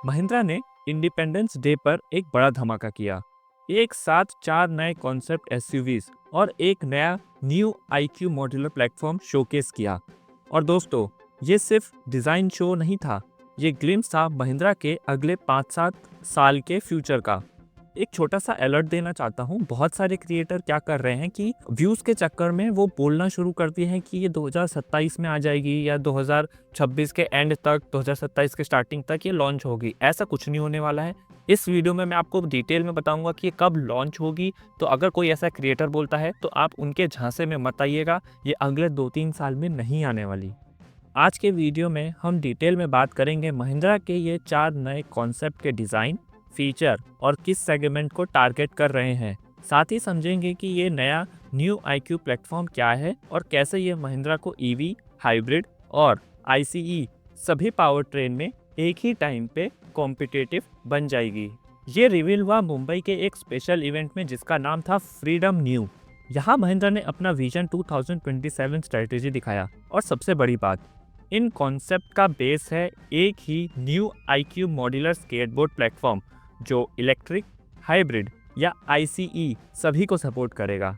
महिंद्रा ने independence day पर एक बड़ा धमाका किया। एक साथ 4 नए कॉन्सेप्ट एसयूवीज और एक नया new IQ modular platform showcase किया। और दोस्तों, ये सिर्फ डिज़ाइन शो नहीं था, ये ग्लिम्स था महिंद्रा के अगले 5-7 साल के फ्यूचर का। एक छोटा सा अलर्ट देना चाहता हूँ। बहुत सारे क्रिएटर क्या कर रहे हैं कि व्यूज़ के चक्कर में वो बोलना शुरू करते हैं कि ये 2027 में आ जाएगी या 2026 के एंड तक, 2027 के स्टार्टिंग तक ये लॉन्च होगी। ऐसा कुछ नहीं होने वाला है। इस वीडियो में मैं आपको डिटेल में बताऊंगा कि ये कब लॉन्च होगी। तो अगर कोई ऐसा क्रिएटर बोलता है तो आप उनके झांसे में मत आइएगा, ये अगले 2-3 साल में नहीं आने वाली। आज के वीडियो में हम डिटेल में बात करेंगे महिंद्रा के ये 4 नए कॉन्सेप्ट के डिज़ाइन, फीचर और किस सेगमेंट को टारगेट कर रहे हैं। साथ ही समझेंगे कि ये नया न्यू आईक्यू प्लेटफॉर्म क्या है और कैसे ये महिंद्रा को ईवी, हाइब्रिड और आईसीई सभी पावर ट्रेन में एक ही टाइम पे कॉम्पिटिटिव बन जाएगी। ये रिवील हुआ मुंबई के एक स्पेशल इवेंट में जिसका नाम था फ्रीडम न्यू। यहाँ महिंद्रा ने अपना विजन 2027 स्ट्रेटेजी दिखाया और सबसे बड़ी बात, इन कॉन्सेप्ट का बेस है एक ही new IQ modular skateboard platform जो इलेक्ट्रिक, हाइब्रिड या आईसीई सभी को सपोर्ट करेगा।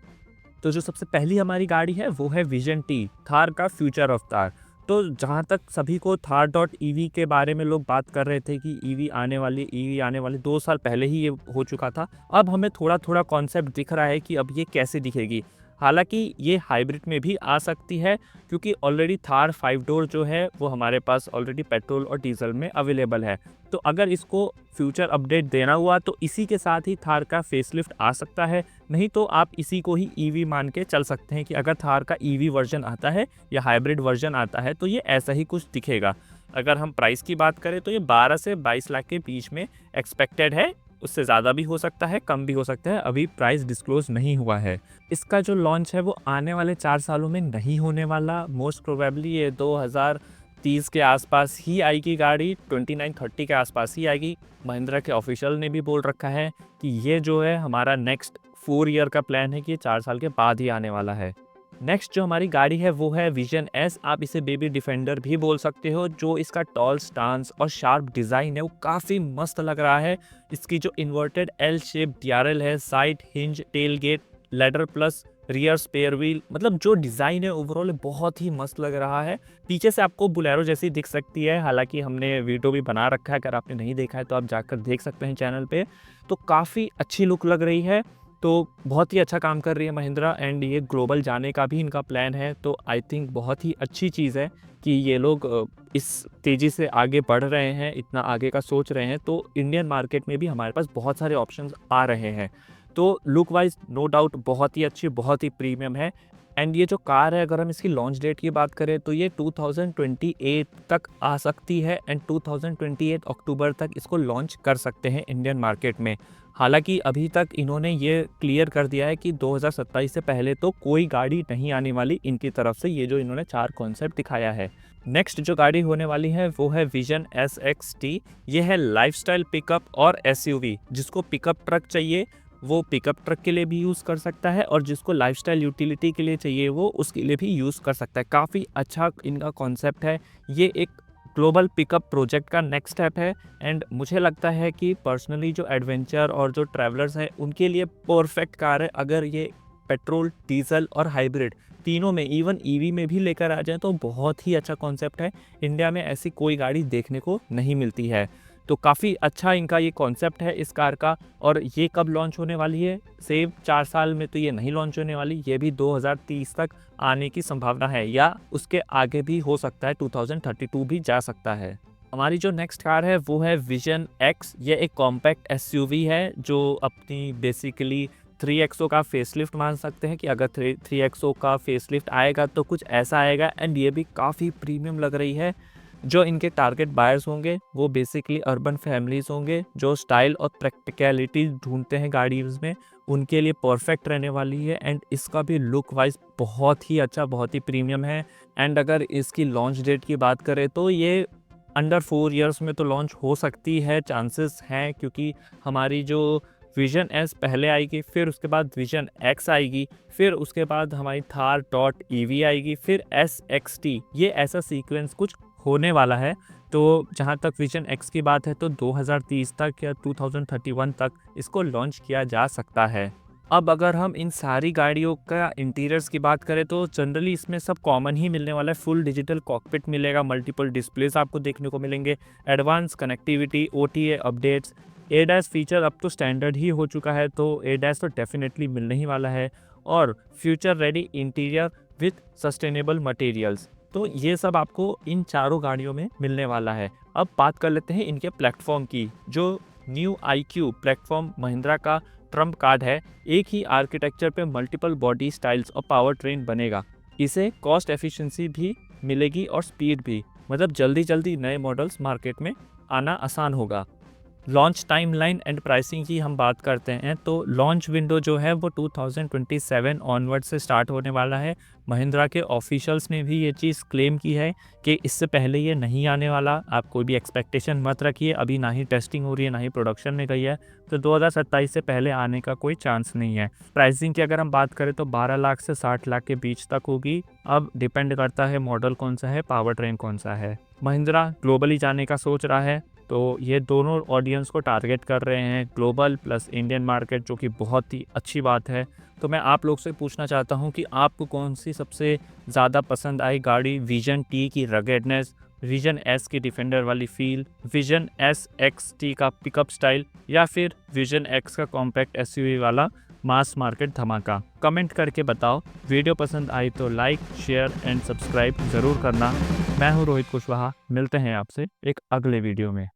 तो जो सबसे पहली हमारी गाड़ी है वो है विजन टी, थार का फ्यूचर ऑफ थार। तो जहाँ तक सभी को थार डॉट ईवी के बारे में लोग बात कर रहे थे कि ईवी आने वाली 2 साल पहले ही ये हो चुका था। अब हमें थोड़ा थोड़ा कॉन्सेप्ट दिख रहा है कि अब ये कैसे दिखेगी। हालांकि ये हाइब्रिड में भी आ सकती है क्योंकि ऑलरेडी थार 5 डोर जो है वो हमारे पास ऑलरेडी पेट्रोल और डीजल में अवेलेबल है। तो अगर इसको फ्यूचर अपडेट देना हुआ तो इसी के साथ ही थार का फेसलिफ्ट आ सकता है। नहीं तो आप इसी को ही ईवी मान के चल सकते हैं कि अगर थार का ईवी वर्जन आता है या हाइब्रिड वर्जन आता है तो ये ऐसा ही कुछ दिखेगा। अगर हम प्राइस की बात करें तो ये 12 से 22 लाख के बीच में एक्सपेक्टेड है। उससे ज़्यादा भी हो सकता है, कम भी हो सकता है, अभी प्राइस डिस्क्लोज नहीं हुआ है। इसका जो लॉन्च है वो आने वाले 4 सालों में नहीं होने वाला। मोस्ट प्रोबेबली ये 2030 के आसपास ही आएगी गाड़ी, 29-30 के आसपास ही आएगी। महिंद्रा के ऑफिशियल ने भी बोल रखा है कि ये जो है हमारा नेक्स्ट 4 ईयर का प्लान है कि ये 4 साल के बाद ही आने वाला है। नेक्स्ट जो हमारी गाड़ी है वो है विजन एस, आप इसे बेबी डिफेंडर भी बोल सकते हो। जो इसका टॉल स्टांस और शार्प डिज़ाइन है वो काफ़ी मस्त लग रहा है। इसकी जो इन्वर्टेड एल शेप डीआरएल है, side hinge, tailgate, ladder plus rear spare wheel, मतलब जो डिज़ाइन है ओवरऑल बहुत ही मस्त लग रहा है। पीछे से आपको बुलेरो जैसी दिख सकती है, हालांकि हमने वीडियो भी बना रखा है, अगर आपने नहीं देखा है तो आप जाकर देख सकते हैं चैनल पे। तो काफ़ी अच्छी लुक लग रही है। तो बहुत ही अच्छा काम कर रही है महिंद्रा एंड ये ग्लोबल जाने का भी इनका प्लान है। तो आई थिंक बहुत ही अच्छी चीज़ है कि ये लोग इस तेज़ी से आगे बढ़ रहे हैं, इतना आगे का सोच रहे हैं। तो इंडियन मार्केट में भी हमारे पास बहुत सारे ऑप्शंस आ रहे हैं। तो लुक वाइज नो डाउट बहुत ही अच्छी, बहुत ही प्रीमियम है। एंड ये जो कार है, अगर हम इसकी लॉन्च डेट की बात करें तो ये 2028 तक आ सकती है एंड 2028 अक्टूबर तक इसको लॉन्च कर सकते हैं इंडियन मार्केट में। हालांकि अभी तक इन्होंने ये क्लियर कर दिया है कि 2027 से पहले तो कोई गाड़ी नहीं आने वाली इनकी तरफ से, ये जो इन्होंने 4 कॉन्सेप्ट दिखाया है। नेक्स्ट जो गाड़ी होने वाली है वो है विजन SXT। ये है लाइफस्टाइल पिकअप और एसयूवी। जिसको पिकअप ट्रक चाहिए वो पिकअप ट्रक के लिए भी यूज़ कर सकता है और जिसको लाइफस्टाइल यूटिलिटी के लिए चाहिए वो उसके लिए भी यूज़ कर सकता है। काफ़ी अच्छा इनका कॉन्सेप्ट है। ये एक ग्लोबल पिकअप प्रोजेक्ट का नेक्स्ट स्टेप है एंड मुझे लगता है कि पर्सनली जो एडवेंचर और जो ट्रैवलर्स हैं उनके लिए परफेक्ट कार है। अगर ये पेट्रोल, डीजल और हाइब्रिड तीनों में, इवन ईवी में भी लेकर आ जाए तो बहुत ही अच्छा कॉन्सेप्ट है। इंडिया में ऐसी कोई गाड़ी देखने को नहीं मिलती है। तो काफ़ी अच्छा इनका ये कॉन्सेप्ट है इस कार का। और ये कब लॉन्च होने वाली है? सेम 4 साल में तो ये नहीं लॉन्च होने वाली, ये भी 2030 तक आने की संभावना है या उसके आगे भी हो सकता है, 2032 भी जा सकता है। हमारी जो नेक्स्ट कार है वो है विजन एक्स। ये एक कॉम्पैक्ट एसयूवी है जो अपनी बेसिकली 3XO का फेसलिफ्ट मान सकते हैं कि अगर 3XO का फेसलिफ्ट आएगा तो कुछ ऐसा आएगा। एंड ये भी काफ़ी प्रीमियम लग रही है। जो इनके टारगेट बायर्स होंगे वो बेसिकली अर्बन फैमिलीज होंगे जो स्टाइल और प्रैक्टिकलिटी ढूंढते हैं गाड़ीज़ में, उनके लिए परफेक्ट रहने वाली है। एंड इसका भी लुक वाइज बहुत ही अच्छा, बहुत ही प्रीमियम है। एंड अगर इसकी लॉन्च डेट की बात करें तो ये अंडर 4 इयर्स में तो लॉन्च हो सकती है, चांसेस हैं, क्योंकि हमारी जो विजन एस पहले आएगी, फिर उसके बाद विजन एक्स आएगी, फिर उसके बाद हमारी थार डॉट ईवी आएगी, फिर SXT। ये ऐसा सीक्वेंस कुछ होने वाला है। तो जहाँ तक विजन एक्स की बात है तो 2030 तक या 2031 तक इसको लॉन्च किया जा सकता है। अब अगर हम इन सारी गाड़ियों का इंटीरियर्स की बात करें तो जनरली इसमें सब कॉमन ही मिलने वाला है। फुल डिजिटल कॉकपिट मिलेगा, मल्टीपल डिस्प्लेस आपको देखने को मिलेंगे, advance connectivity, OTA updates, ADAS feature अब तो स्टैंडर्ड ही हो चुका है, तो एडैस तो डेफिनेटली मिलने ही वाला है, और future ready interior with sustainable materials. तो ये सब आपको इन चारों गाड़ियों में मिलने वाला है। अब बात कर लेते हैं इनके प्लेटफॉर्म की। जो न्यू iQ प्लेटफॉर्म महिंद्रा का ट्रम्प कार्ड है, एक ही आर्किटेक्चर पे मल्टीपल बॉडी स्टाइल्स और पावर ट्रेन बनेगा। इसे कॉस्ट एफिशिएंसी भी मिलेगी और स्पीड भी, मतलब जल्दी जल्दी नए मॉडल्स मार्केट में आना आसान होगा। लॉन्च टाइमलाइन एंड प्राइसिंग की हम बात करते हैं तो लॉन्च विंडो जो है वो 2027 ऑनवर्ड से स्टार्ट होने वाला है। महिंद्रा के ऑफिशियल्स ने भी ये चीज़ क्लेम की है कि इससे पहले ये नहीं आने वाला। आप कोई भी एक्सपेक्टेशन मत रखिए, अभी ना ही टेस्टिंग हो रही है ना ही प्रोडक्शन में गई है, तो 2027 से पहले आने का कोई चांस नहीं है। प्राइसिंग की अगर हम बात करें तो 12 लाख से 60 लाख के बीच तक होगी। अब डिपेंड करता है मॉडल कौन सा है, पावर ट्रेन कौन सा है। महिंद्रा ग्लोबली जाने का सोच रहा है, तो ये दोनों ऑडियंस को टारगेट कर रहे हैं, ग्लोबल प्लस इंडियन मार्केट, जो कि बहुत ही अच्छी बात है। तो मैं आप लोग से पूछना चाहता हूँ कि आपको कौन सी सबसे ज़्यादा पसंद आई गाड़ी? विजन टी की रगेडनेस, विजन एस की डिफेंडर वाली feel, vision S x T का पिकअप स्टाइल, या फिर विजन एक्स का कॉम्पैक्ट एसयूवी वाला मास मार्केट धमाका? कमेंट करके बताओ। वीडियो पसंद आई तो लाइक, शेयर एंड सब्सक्राइब ज़रूर करना। मैं हूँ रोहित कुशवाहा, मिलते हैं आपसे एक अगले वीडियो में।